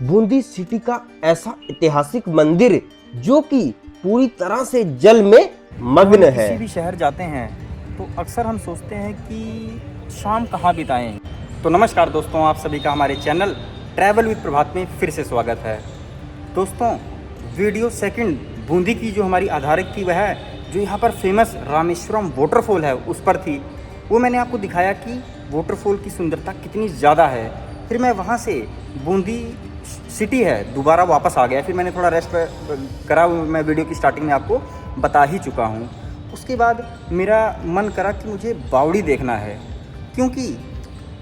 Bundi city का ऐसा ऐतिहासिक मंदिर जो कि पूरी तरह से जल में मग्न है। किसी भी शहर जाते हैं तो अक्सर हम सोचते हैं कि शाम कहाँ बिताएं। तो नमस्कार दोस्तों, आप सभी का हमारे चैनल ट्रैवल विद प्रभात में फिर से स्वागत है। दोस्तों, वीडियो सेकंड बूंदी की जो हमारी आधारित थी वह जो यहाँ पर फेमस रामेश्वरम वाटरफॉल है उस पर थी। वो मैंने आपको दिखाया कि वाटरफॉल की सुंदरता कितनी ज़्यादा है। फिर मैं वहाँ से बूंदी सिटी है दोबारा वापस आ गया। फिर मैंने थोड़ा रेस्ट करा, मैं वीडियो की स्टार्टिंग में आपको बता ही चुका हूँ। उसके बाद मेरा मन करा कि मुझे बावड़ी देखना है, क्योंकि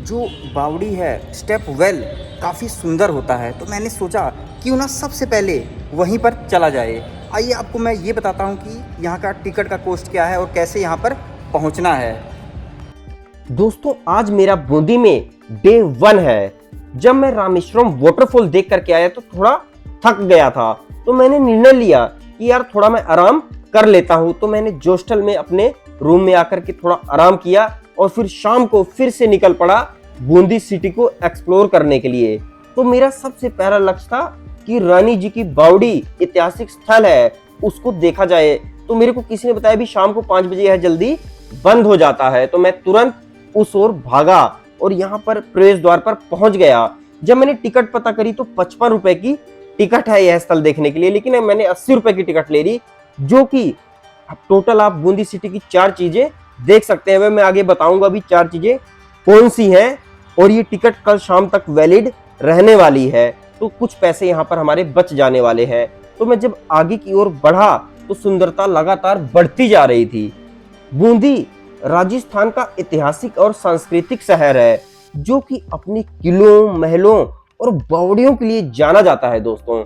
जो बावड़ी है स्टेप वेल काफ़ी सुंदर होता है। तो मैंने सोचा क्यों ना सबसे पहले वहीं पर चला जाए। आइए आपको मैं ये बताता हूँ कि यहाँ का टिकट का कॉस्ट क्या है और कैसे यहाँ पर पहुँचना है। दोस्तों, आज मेरा बूंदी में डे 1 है। जब मैं रामेश्वरम वाटरफॉल देख करके आया तो थोड़ा थक गया था, तो मैंने निर्णय लिया कि यार थोड़ा मैं आराम कर लेता हूँ। तो मैंने जोस्टल में अपने रूम में आकर के थोड़ा आराम किया और फिर शाम को फिर से निकल पड़ा बूंदी सिटी को एक्सप्लोर करने के लिए। तो मेरा सबसे पहला लक्ष्य था कि रानी जी की बावड़ी ऐतिहासिक स्थल है, उसको देखा जाए। तो मेरे को किसी ने बताया भी शाम को 5 बजे यह जल्दी बंद हो जाता है। तो मैं तुरंत उस ओर भागा और यहाँ पर प्रवेश द्वार पर पहुंच गया। जब मैंने टिकट पता करी तो 55 रुपए की टिकट है यह स्थल देखने के लिए, लेकिन मैंने 80 रुपए की टिकट ले ली, जो कि टोटल आप बूंदी सिटी की 4 चीजें देख सकते हैं। मैं आगे बताऊंगा भी 4 चीजें कौन सी हैं, और ये टिकट कल शाम तक वैलिड रहने वाली है। तो कुछ पैसे यहाँ पर हमारे बच जाने वाले हैं। तो मैं जब आगे की ओर बढ़ा तो सुंदरता लगातार बढ़ती जा रही थी। बूंदी राजस्थान का ऐतिहासिक और सांस्कृतिक शहर है, जो कि अपने किलों, महलों और बावड़ियों के लिए जाना जाता है। दोस्तों,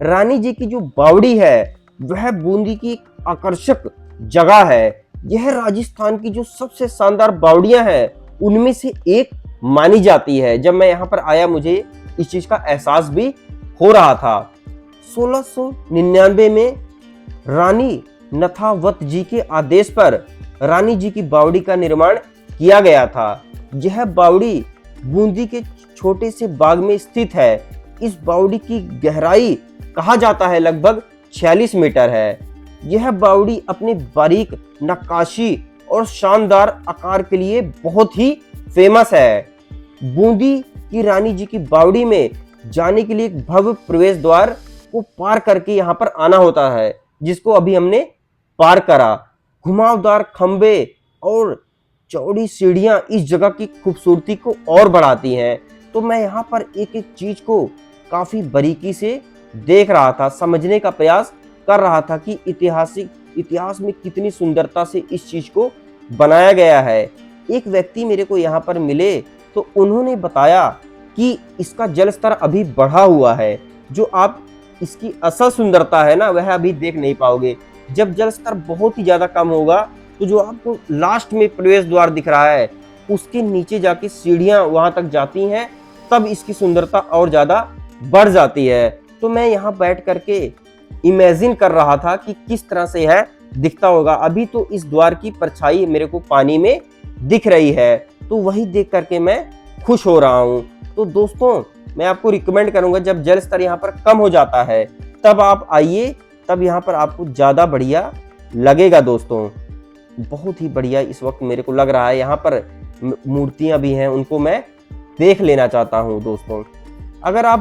रानी जी की जो बावड़ी है वह बूंदी की एक आकर्षक जगह है। यह राजस्थान की जो सबसे शानदार बावड़ियां हैं उनमें से एक मानी जाती है। जब मैं यहाँ पर आया मुझे इस चीज का एहसास भी हो रहा था। 1699 में रानी नथावत जी के आदेश पर रानी जी की बावड़ी का निर्माण किया गया था। यह बावड़ी बूंदी के छोटे से बाग में स्थित है। इस बावड़ी की गहराई कहा जाता है लगभग 46 मीटर है। यह बावड़ी अपने बारीक नक्काशी और शानदार आकार के लिए बहुत ही फेमस है। बूंदी की रानी जी की बावड़ी में जाने के लिए एक भव्य प्रवेश द्वार को पार करके यहाँ पर आना होता है, जिसको अभी हमने पार करा। घुमावदार खंबे और चौड़ी सीढ़ियां इस जगह की खूबसूरती को और बढ़ाती हैं। तो मैं यहाँ पर एक एक चीज को काफी बारीकी से देख रहा था, समझने का प्रयास कर रहा था कि इतिहास में कितनी सुंदरता से इस चीज को बनाया गया है। एक व्यक्ति मेरे को यहाँ पर मिले तो उन्होंने बताया कि इसका जल स्तर अभी बढ़ा हुआ है। जो आप इसकी असल सुंदरता है ना वह अभी देख नहीं पाओगे। जब जल स्तर बहुत ही ज्यादा कम होगा तो जो आपको लास्ट में प्रवेश द्वार दिख रहा है उसके नीचे जाके सीढ़ियां वहां तक जाती हैं, तब इसकी सुंदरता और ज्यादा बढ़ जाती है। तो मैं यहाँ बैठ करके इमेजिन कर रहा था कि किस तरह से यह दिखता होगा। अभी तो इस द्वार की परछाई मेरे को पानी में दिख रही है, तो वही देख करके मैं खुश हो रहा हूँ। तो दोस्तों, मैं आपको रिकमेंड करूंगा जब जल स्तर यहाँ पर कम हो जाता है तब आप आइए, तब यहाँ पर आपको ज्यादा बढ़िया लगेगा। दोस्तों, बहुत ही बढ़िया इस वक्त मेरे को लग रहा है। यहाँ पर मूर्तियां भी हैं, उनको मैं देख लेना चाहता हूँ। दोस्तों, अगर आप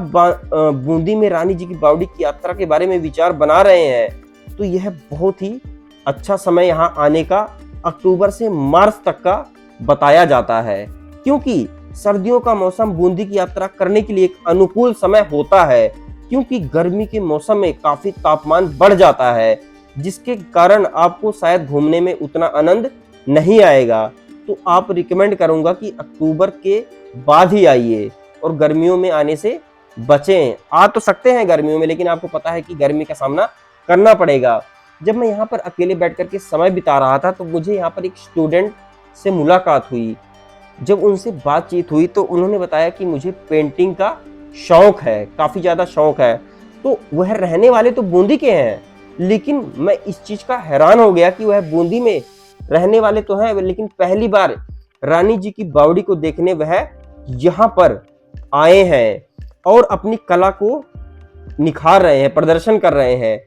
बूंदी में रानी जी की बावड़ी की यात्रा के बारे में विचार बना रहे हैं तो यह बहुत ही अच्छा समय यहाँ आने का अक्टूबर से मार्च तक का बताया जाता है, क्योंकि सर्दियों का मौसम बूंदी की यात्रा करने के लिए एक अनुकूल समय होता है। क्योंकि गर्मी के मौसम में काफी तापमान बढ़ जाता है, जिसके कारण आपको शायद घूमने में उतना आनंद नहीं आएगा। तो आप रिकमेंड करूंगा कि अक्टूबर के बाद ही आइए और गर्मियों में आने से बचें। आ तो सकते हैं गर्मियों में, लेकिन आपको पता है कि गर्मी का सामना करना पड़ेगा। जब मैं यहाँ पर अकेले बैठ करके समय बिता रहा था तो मुझे यहाँ पर एक स्टूडेंट से मुलाकात हुई। जब उनसे बातचीत हुई तो उन्होंने बताया कि मुझे पेंटिंग का शौक है, काफी ज्यादा शौक है। तो वह रहने वाले तो बूंदी के हैं, लेकिन मैं इस चीज का हैरान हो गया कि वह बूंदी में रहने वाले तो हैं, लेकिन पहली बार रानी जी की बावड़ी को देखने वह यहाँ पर आए हैं। और अपनी कला को निखार रहे हैं, प्रदर्शन कर रहे हैं।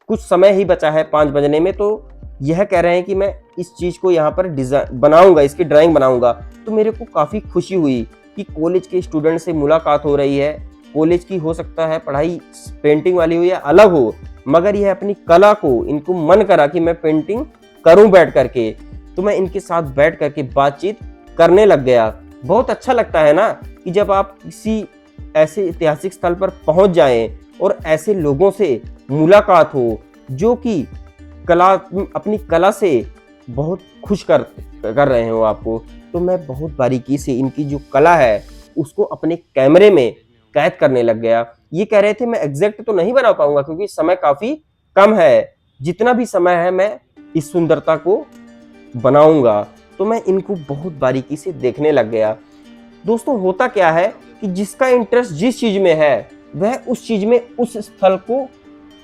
कुछ समय ही बचा है 5 बजने में, तो यह कह रहे हैं कि मैं इस चीज को यहाँ पर डिजाइन बनाऊंगा, इसकी ड्राइंग बनाऊंगा। तो मेरे को काफी खुशी हुई कि कॉलेज के स्टूडेंट से मुलाकात हो रही है। कॉलेज की हो सकता है पढ़ाई पेंटिंग वाली हो या अलग हो, मगर यह अपनी कला को, इनको मन करा कि मैं पेंटिंग करूं बैठ करके, तो मैं इनके साथ बैठ करके बातचीत करने लग गया। बहुत अच्छा लगता है ना कि जब आप किसी ऐसे ऐतिहासिक स्थल पर पहुंच जाएं और ऐसे लोगों से मुलाकात हो जो कि अपनी कला से बहुत खुश कर रहे हो आपको। तो मैं बहुत बारीकी से इनकी जो कला है उसको अपने कैमरे में कैद करने लग गया। ये कह रहे थे मैं एग्जैक्ट तो नहीं बना पाऊंगा क्योंकि समय काफी कम है, जितना भी समय है मैं इस सुंदरता को बनाऊंगा। तो मैं इनको बहुत बारीकी से देखने लग गया। दोस्तों, होता क्या है कि जिसका इंटरेस्ट जिस चीज में है वह उस चीज में उस स्थल को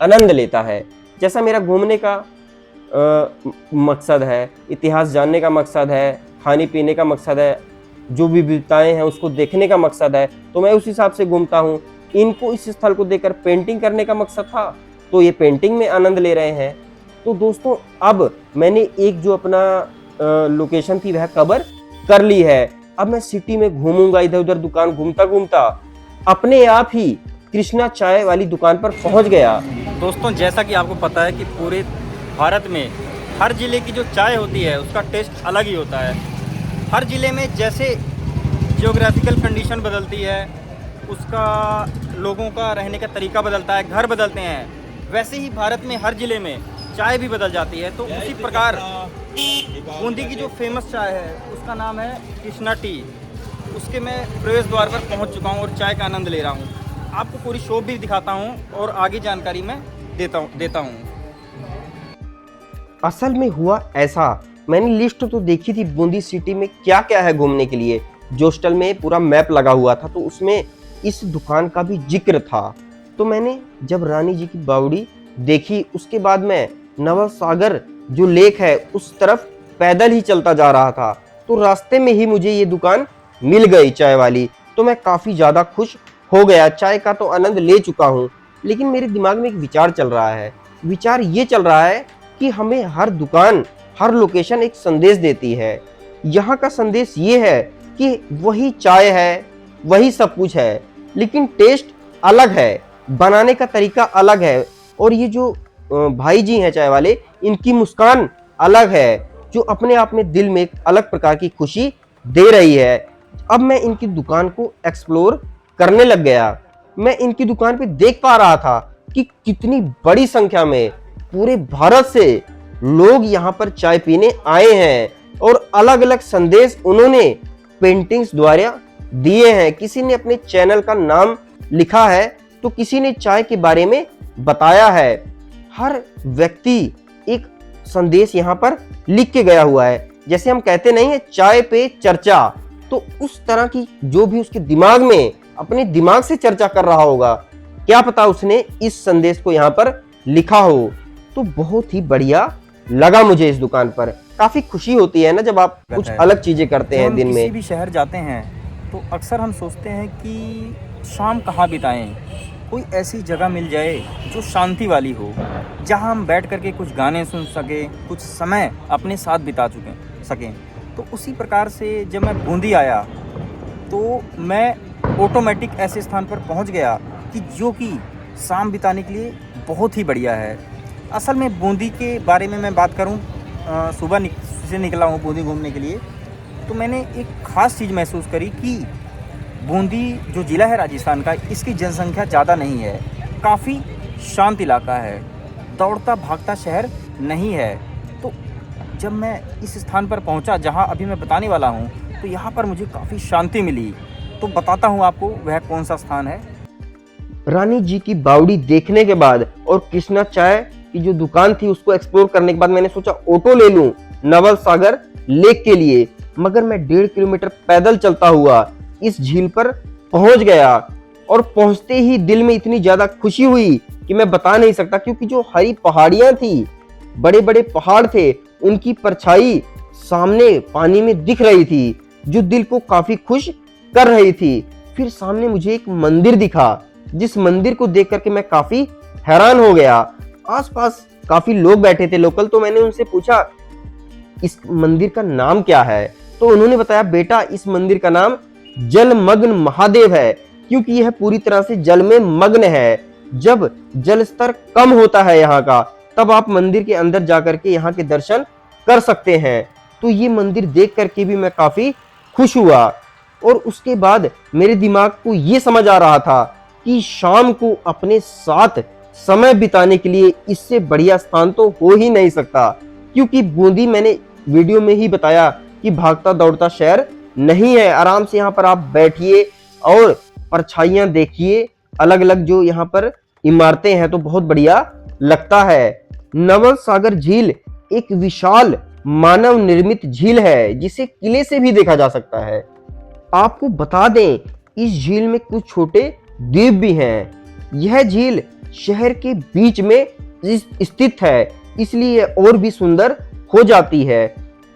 आनंद लेता है। जैसा मेरा घूमने का मकसद है, इतिहास जानने का मकसद है, खाने पीने का मकसद है, जो भी विविधताएं हैं उसको देखने का मकसद है, तो मैं उस हिसाब से घूमता हूँ। इनको इस स्थल को देखकर पेंटिंग करने का मकसद था, तो ये पेंटिंग में आनंद ले रहे हैं। तो दोस्तों, अब मैंने एक जो अपना लोकेशन थी वह कवर कर ली है। अब मैं सिटी में घूमूंगा, इधर उधर दुकान घूमता घूमता अपने आप ही कृष्णा चाय वाली दुकान पर पहुंच गया। दोस्तों, जैसा कि आपको पता है कि पूरे भारत में हर ज़िले की जो चाय होती है उसका टेस्ट अलग ही होता है। हर ज़िले में जैसे जियोग्राफिकल कंडीशन बदलती है, उसका लोगों का रहने का तरीका बदलता है, घर बदलते हैं, वैसे ही भारत में हर ज़िले में चाय भी बदल जाती है। तो उसी प्रकार बूंदी की जो फेमस चाय है उसका नाम है कृष्णा टी। उसके मैं प्रवेश द्वार पर पहुंच चुका हूं और चाय का आनंद ले रहा हूं। आपको पूरी शॉप भी दिखाता हूं और आगे जानकारी मैं देता हूं। असल में हुआ ऐसा, मैंने लिस्ट तो देखी थी बूंदी सिटी में क्या क्या है घूमने के लिए। जोस्टल में पूरा मैप लगा हुआ था, तो उसमें इस दुकान का भी जिक्र था। तो मैंने जब रानी जी की बावड़ी देखी, उसके बाद मैं नवल सागर जो लेक है उस तरफ पैदल ही चलता जा रहा था। तो रास्ते में ही मुझे ये दुकान मिल गई चाय वाली। तो मैं काफी ज्यादा खुश हो गया। चाय का तो आनंद ले चुका हूँ, लेकिन मेरे दिमाग में एक विचार चल रहा है। विचार ये चल रहा है कि हमें हर दुकान, हर लोकेशन एक संदेश देती है। यहाँ का संदेश ये है कि वही चाय है, वही सब कुछ है, लेकिन टेस्ट अलग है, बनाने का तरीका अलग है। और ये जो भाई जी हैं चाय वाले, इनकी मुस्कान अलग है जो अपने आप में दिल में एक अलग प्रकार की खुशी दे रही है। अब मैं इनकी दुकान को एक्सप्लोर करने लग गया। मैं इनकी दुकान पे देख पा रहा था कि कितनी बड़ी संख्या में पूरे भारत से लोग यहाँ पर चाय पीने आए हैं और अलग अलग संदेश उन्होंने पेंटिंग्स द्वारा दिए हैं। किसी ने अपने चैनल का नाम लिखा है, तो किसी ने चाय के बारे में बताया है। हर व्यक्ति एक संदेश यहाँ पर लिख के गया हुआ है। जैसे हम कहते नहीं है चाय पे चर्चा, तो उस तरह की जो भी उसके दिमाग में, अपने दिमाग से चर्चा कर रहा होगा, क्या पता उसने इस संदेश को यहाँ पर लिखा हो। तो बहुत ही बढ़िया लगा मुझे इस दुकान पर। काफी खुशी होती है ना जब आप कुछ अलग चीजें करते हैं दिन में। किसी भी शहर जाते हैं तो अक्सर हम सोचते हैं कि शाम कहाँ बिताएं, कोई ऐसी जगह मिल जाए जो शांति वाली हो, जहां हम बैठ करके कुछ गाने सुन सकें, कुछ समय अपने साथ बिता सकें। तो उसी प्रकार से जब मैं बूंदी आया तो मैं ऑटोमेटिक ऐसे स्थान पर पहुंच गया कि जो कि शाम बिताने के लिए बहुत ही बढ़िया है। असल में बूंदी के बारे में मैं बात करूं, सुबह से निकला हूं बूंदी घूमने के लिए, तो मैंने एक ख़ास चीज़ महसूस करी कि बूंदी जो ज़िला है राजस्थान का, इसकी जनसंख्या ज़्यादा नहीं है, काफ़ी शांत इलाका है, दौड़ता भागता शहर नहीं है। तो जब मैं इस स्थान पर पहुंचा जहां अभी मैं बताने वाला हूं, तो यहाँ पर मुझे काफ़ी शांति मिली। तो बताता हूं आपको वह कौन सा स्थान है। रानी जी की बावड़ी देखने के बाद और कृष्णा चाय की जो दुकान थी उसको एक्सप्लोर करने के बाद मैंने सोचा ऑटो ले लूं नवल सागर लेक के लिए। मगर मैं 1.5 किलोमीटर पैदल चलता हुआ इस झील पर पहुंच गया और पहुंचते ही दिल में इतनी ज्यादा खुशी हुई कि मैं बता नहीं सकता, क्योंकि जो हरी पहाड़ियां थी, बड़े बड़े पहाड़ थे, उनकी परछाई सामने पानी में दिख रही थी जो दिल को काफी खुश कर रही थी। फिर सामने मुझे एक मंदिर दिखा, जिस मंदिर को देख करके मैं काफी हैरान हो गया। आसपास काफी लोग बैठे थे लोकल, तो मैंने उनसे पूछा इस मंदिर का नाम क्या है। तो उन्होंने बताया बेटा इस मंदिर का नाम जलमग्न महादेव है, क्योंकि यह पूरी तरह से जल में मग्न है। जब जल स्तर कम होता है यहाँ का, तब आप मंदिर के अंदर जाकर के यहाँ के दर्शन कर सकते हैं। तो ये मंदिर देख करके भी मैं काफी खुश हुआ। और उसके बाद मेरे दिमाग को ये समझ आ रहा था कि शाम को अपने साथ समय बिताने के लिए इससे बढ़िया स्थान तो हो ही नहीं सकता, क्योंकि बूंदी मैंने वीडियो में ही बताया कि भागता दौड़ता शहर नहीं है। आराम से यहाँ पर आप बैठिए और परछाइयां देखिए, अलग अलग जो यहाँ पर इमारतें हैं, तो बहुत बढ़िया लगता है। नवल सागर झील एक विशाल मानव निर्मित झील है, जिसे किले से भी देखा जा सकता है। आपको बता दें इस झील में कुछ छोटे द्वीप भी हैं। यह झील शहर के बीच में स्थित है, इसलिए और भी सुंदर हो जाती है।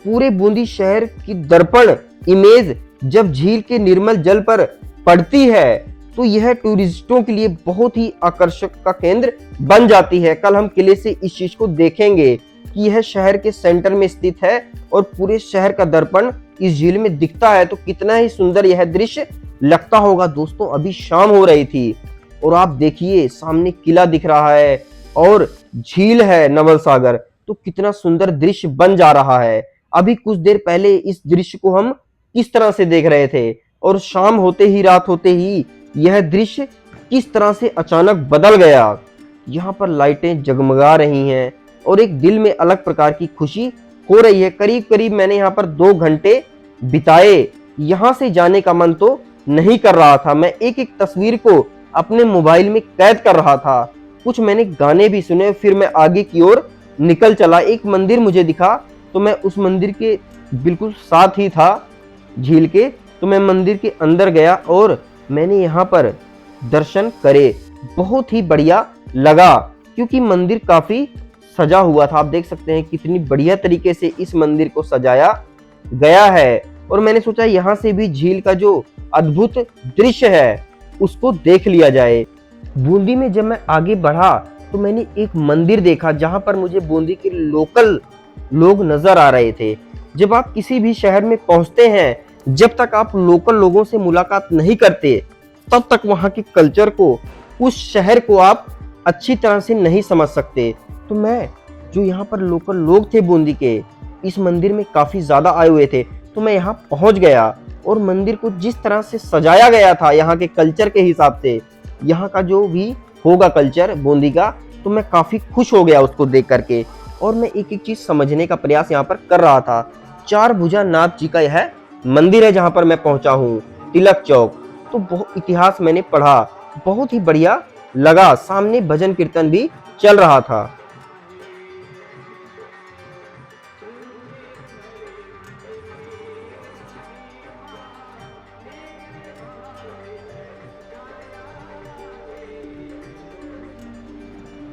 पूरे बूंदी शहर की दर्पण इमेज जब झील के निर्मल जल पर पड़ती है, तो यह टूरिस्टों के लिए बहुत ही आकर्षक का केंद्र बन जाती है। कल हम किले से इस चीज को देखेंगे कि यह शहर के सेंटर में स्थित है और पूरे शहर का दर्पण इस झील में दिखता है, तो कितना ही सुंदर यह दृश्य लगता होगा। दोस्तों अभी शाम हो रही थी और आप देखिए सामने किला दिख रहा है और झील है नवल सागर, तो कितना सुंदर दृश्य बन जा रहा है। अभी कुछ देर पहले इस दृश्य को हम किस तरह से देख रहे थे, और शाम होते ही रात होते ही यह दृश्य किस तरह से अचानक बदल गया। यहाँ पर लाइटें जगमगा रही हैं और एक दिल में अलग प्रकार की खुशी हो रही है। करीब करीब मैंने यहाँ पर 2 घंटे बिताए। यहाँ से जाने का मन तो नहीं कर रहा था। मैं एक एक तस्वीर को अपने मोबाइल में कैद कर रहा था। कुछ मैंने गाने भी सुने, फिर मैं आगे की ओर निकल चला। एक मंदिर मुझे दिखा, तो मैं उस मंदिर के बिल्कुल साथ ही था झील के, तो मैं मंदिर के अंदर गया और मैंने यहाँ पर दर्शन करे। बहुत ही बढ़िया लगा, क्योंकि मंदिर काफी सजा हुआ था। आप देख सकते हैं कितनी बढ़िया तरीके से इस मंदिर को सजाया गया है। और मैंने सोचा यहाँ से भी झील का जो अद्भुत दृश्य है उसको देख लिया जाए। बूंदी में जब मैं आगे बढ़ा तो मैंने एक मंदिर देखा, जहां पर मुझे बूंदी के लोकल लोग नजर आ रहे थे। जब आप किसी भी शहर में पहुंचते हैं, जब तक आप लोकल लोगों से मुलाकात नहीं करते, तब तक वहां के कल्चर को, उस शहर को आप अच्छी तरह से नहीं समझ सकते। तो मैं जो यहाँ पर लोकल लोग थे बूंदी के, इस मंदिर में काफी ज्यादा आए हुए थे, तो मैं यहाँ पहुंच गया और मंदिर को जिस तरह से सजाया गया था यहाँ के कल्चर के हिसाब से, यहाँ का जो भी होगा कल्चर बूंदी का, तो मैं काफी खुश हो गया उसको देख करके। और मैं एक एक चीज समझने का प्रयास यहाँ पर कर रहा था। 4 भुजा नाथ जी का यह मंदिर है जहाँ पर मैं पहुंचा हूँ, तिलक चौक। तो बहुत इतिहास मैंने पढ़ा, बहुत ही बढ़िया लगा। सामने भजन कीर्तन भी चल रहा था।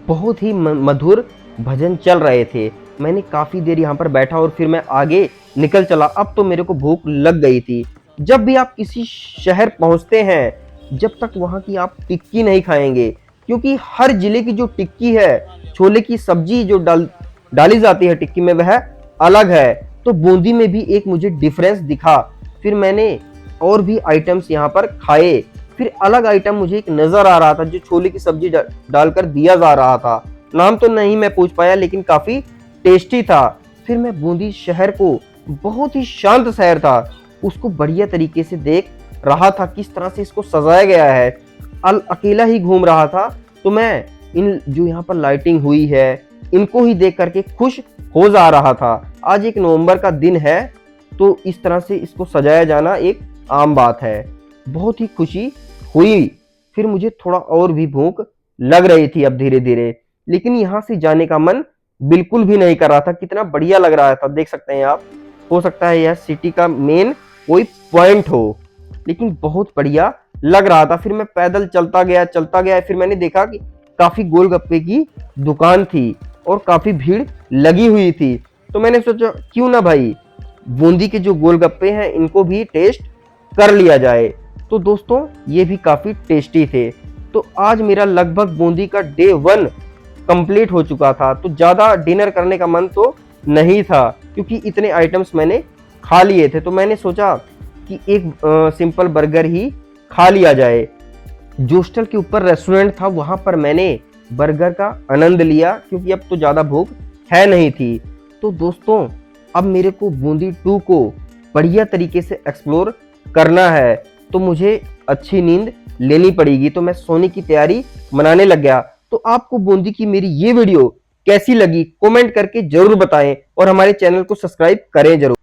बहुत ही मधुर भजन चल रहे थे। मैंने काफी देर यहाँ पर बैठा और फिर मैं आगे निकल चला। अब तो मेरे को भूख लग गई थी। जब भी आप किसी शहर पहुंचते हैं, जब तक वहां की आप टिक्की नहीं खाएंगे, क्योंकि हर जिले की जो टिक्की है, छोले की सब्जी जो डाली जाती है टिक्की में, वह अलग है। तो बूंदी में भी एक मुझे डिफरेंस दिखा। फिर मैंने और भी आइटम्स यहाँ पर खाए। फिर अलग आइटम मुझे एक नजर आ रहा था, जो छोले की सब्जी डालकर दिया जा रहा था। नाम तो नहीं मैं पूछ पाया, लेकिन काफी टेस्टी था। फिर मैं बूंदी शहर को, बहुत ही शांत शहर था, उसको बढ़िया तरीके से देख रहा था, किस तरह से इसको सजाया गया है। अकेला ही घूम रहा था, तो मैं इन जो यहाँ पर लाइटिंग हुई है, इनको ही देख करके खुश हो जा रहा था। आज 1 नवंबर का दिन है, तो इस तरह से इसको सजाया जाना एक आम बात है। बहुत ही खुशी हुई। फिर मुझे थोड़ा और भी भूख लग रही थी अब धीरे धीरे, लेकिन यहाँ से जाने का मन बिल्कुल भी नहीं कर रहा था। कितना बढ़िया लग रहा था, देख सकते हैं आप। हो सकता है यह सिटी का मेन कोई पॉइंट हो, लेकिन बहुत बढ़िया लग रहा था। फिर मैं पैदल चलता गया। फिर मैंने देखा कि काफी गोलगप्पे की दुकान थी और काफी भीड़ लगी हुई थी। तो मैंने सोचा क्यों ना भाई बूंदी के जो गोलगप्पे हैं इनको भी टेस्ट कर लिया जाए। तो दोस्तों ये भी काफ़ी टेस्टी थे। तो आज मेरा लगभग बूंदी का डे 1 कंप्लीट हो चुका था, तो ज़्यादा डिनर करने का मन तो नहीं था क्योंकि इतने आइटम्स मैंने खा लिए थे। तो मैंने सोचा कि एक सिंपल बर्गर ही खा लिया जाए। जोस्टल के ऊपर रेस्टोरेंट था, वहां पर मैंने बर्गर का आनंद लिया क्योंकि अब तो ज़्यादा भूख है नहीं थी। तो दोस्तों अब मेरे को बूंदी 2 को बढ़िया तरीके से एक्सप्लोर करना है, तो मुझे अच्छी नींद लेनी पड़ेगी। तो मैं सोने की तैयारी मनाने लग गया। तो आपको बूंदी की मेरी ये वीडियो कैसी लगी कमेंट करके जरूर बताएं और हमारे चैनल को सब्सक्राइब करें जरूर।